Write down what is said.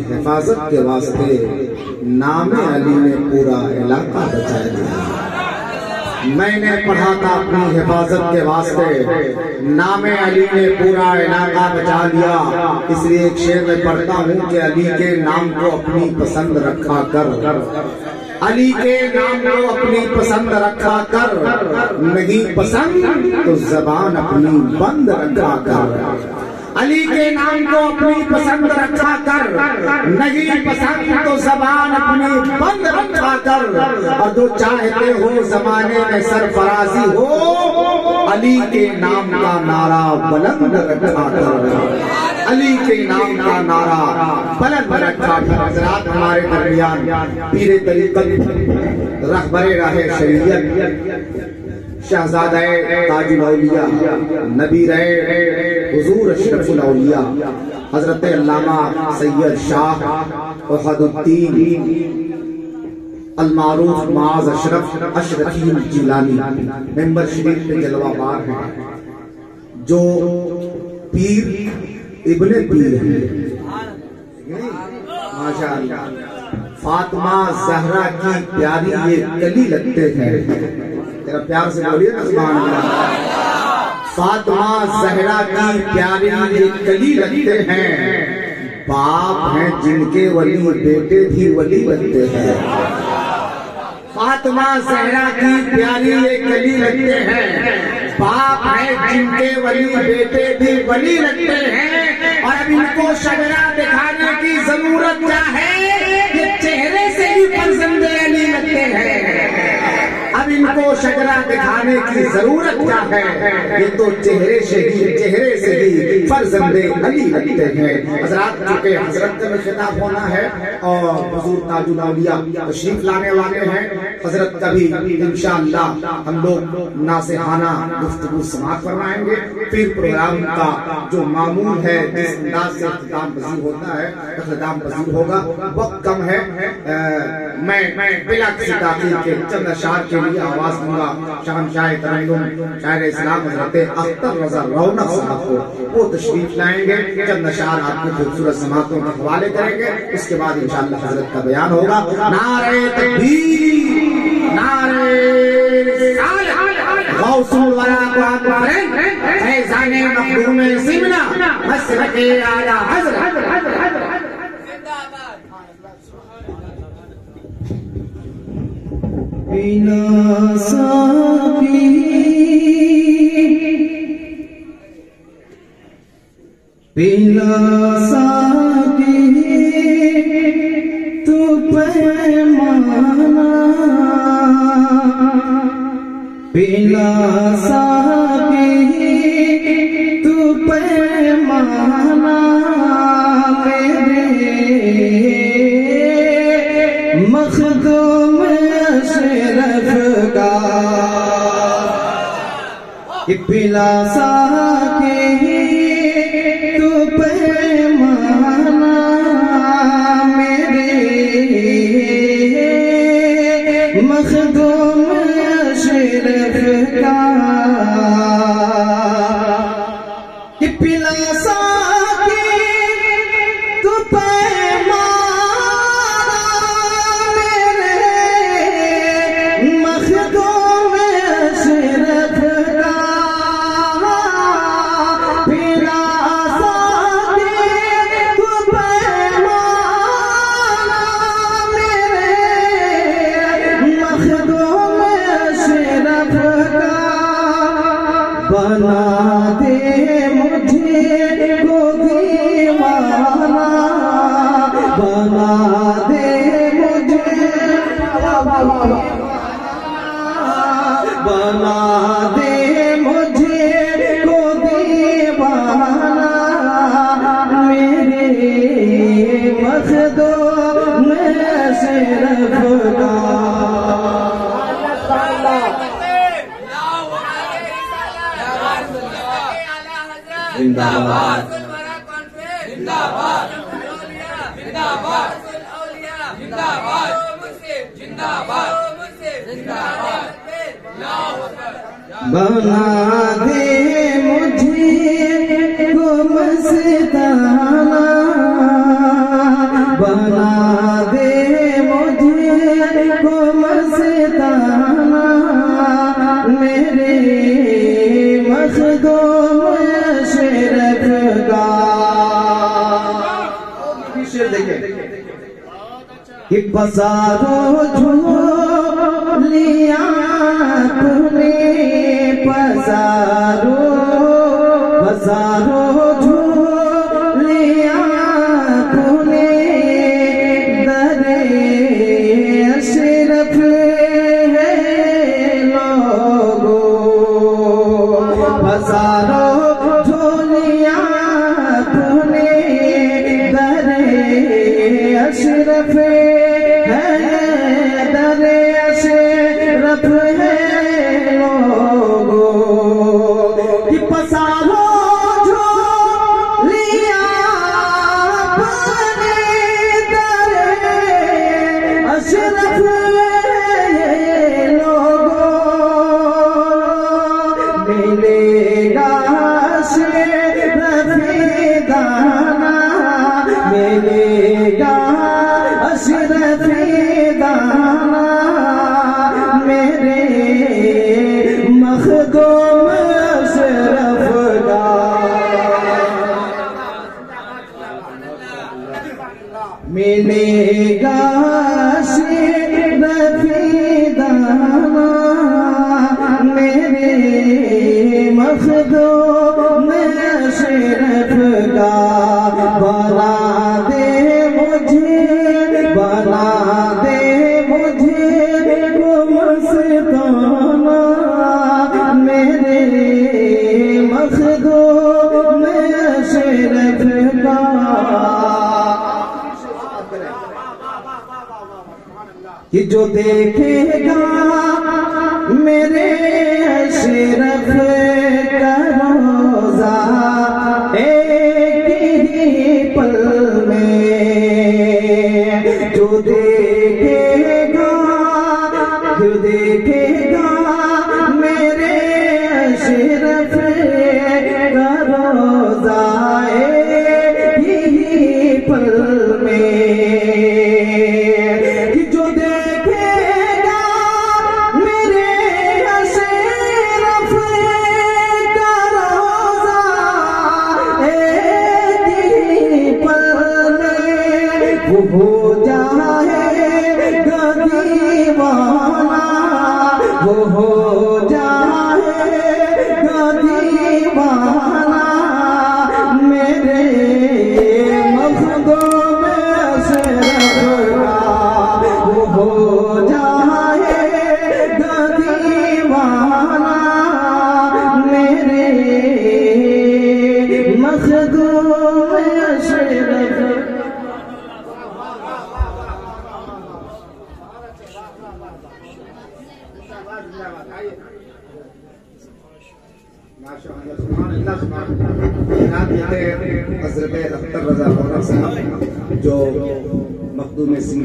हिफाजत के वास्ते नामे अली ने पूरा इलाका बचा दिया। मैंने पढ़ा था अपनी हिफाजत के वास्ते नामे अली ने पूरा इलाका बचा लिया। इसलिए एक शेर में पढ़ता हूँ कि अली के नाम को अपनी पसंद रखा कर, अली के नाम को अपनी पसंद रखा कर, नहीं पसंद तो जबान अपनी बंद रखा कर। अली के नाम को अपनी पसंद रखा कर, नहीं पसंद तो जबान अपनी बंद रखा कर। और जो चाहते हो जमाने में सरफराजी हो, अली के नाम का नारा बुलंद रखा कर, अली के नाम का नारा बुलंद रखा कर। हज़रात हमारे दरमियान पीरे तरीक़त रहबरे राहे शरीयत शहजादा ताजुल औलिया नबी रहे हुजूर अशरफुल औलिया हजरत अल्लामा सैयद शाह वफ़ादुद्दीन अल मारूफ माज अशरफ अशरफी जिलानी मेंबर शरीफ पे जलवाबार हैं, जो पीर इब्ने पीर हैं माशाअल्लाह। फातिमा ज़हरा की प्यारी ये कली लगते हैं, तेरा प्यार से बोलिए ना सुभान अल्लाह। फातिमा ज़हरा की प्यारी ये कली लगते हैं, बाप हैं जिनके वली बेटे भी वली बनते हैं। फातिमा ज़हरा की प्यारी ये कली लगते हैं, बाप हैं जिनके वली बेटे भी वली लगते हैं। और अब इनको शगरा दिखाने की जरूरत क्या है, ये चेहरे से ही फर्जंदे अली लगते हैं। अब इनको शगरा दिखाने की जरूरत क्या है, ये तो चेहरे से ही फर्जंदे अली लगते हैं। हजरत चुके हजरत का खिताब होना है और हुजूर ताजुल औलिया तशरीफ लाने वाले हैं। हजरत का भी इंशाअल्लाह हम लोग नासिहाना गुफ्तगू समाअत फरमाएंगे। फिर प्रोग्राम का जो मामूल है जिस अंदाज से इख्तिताम पजीर होता है इख्तिताम पजीर होगा। वक्त कम है, मैं बिला किसी ताखीर के चंद अशार के लिए आवाज दूंगा शहंशाह तरन्नुम शायर इस्लाम हजरत अख्तर रज़ा रौनक साहब को। वो तशरीफ लाएंगे, चंद अशार आपको खूबसूरत समातों के हवाले करेंगे। उसके बाद इंशाअल्लाह हजरत का बयान होगा। नारे तकबीर, नारे गौसुल वरा को आप करें, फैज़ाने मखदूम सिमना मसरके आला हज़रत। बिना साकी बिना साकी तू पैमाना, बिना साकी तू पैमाना मेरे मखदूम अशरफ का। पिला साकी तू पैमाना मेरे मखदूम अशरफ का। पिला साकी तू पैमाना मेरे मखदूम अशरफ का। पिला साकी तू पैमाना मेरे मखदूम अशरफ का। बना दे मुझे को दीवाना, बना दे मुझे बना दे मुझे को दीवाना मेरे मखदूम अशरफ का। जिंदाबाद जिंदाबाद जिंदाबाद जिंदाबाद जिंदाबाद जिंदाबाद। बना दे मुझे को मस्ताना, को मस्ताना मेरे मखदूम अशरफ का। शेर देखिए कि पसारो झोलियां तूने पसारो झोलियां तूने दरे अशरफ है लोगो। पसारो झोलियां तूने दरे अशरफ है, दरे अशरफ है लोगो। कि पसारो झोलियां अपने दरे अशरफ है लोगो। मिलेगा अशरफ दाना, मिलेगा अशरफ दाना मेरे मखदूम अशरफ का। मिलेगा अशरफ दाना मेरे मखदूम अशरफ का। बना दे मुझे, बना दे मुझे वो मस्ताना मेरे मखदूम अशरफ का। कि जो देखेगा मेरे अशरफ का रोज़ा एक ही पल में, जो देखेगा मेरे अशरफ का रोज़ा एक ही पल में। कि जो देखेगा मेरे अशरफ का रोज़ा एक ही पल में, वो हो जाएगा दीवाना, वो हो जाएगा दीवाना मेरे मखदूम अशरफ का। वो हो जाएगा दीवाना मेरे मखदूम अशरफ। हज़रत अख्तर रज़ा साहब जो मखदूम सिंह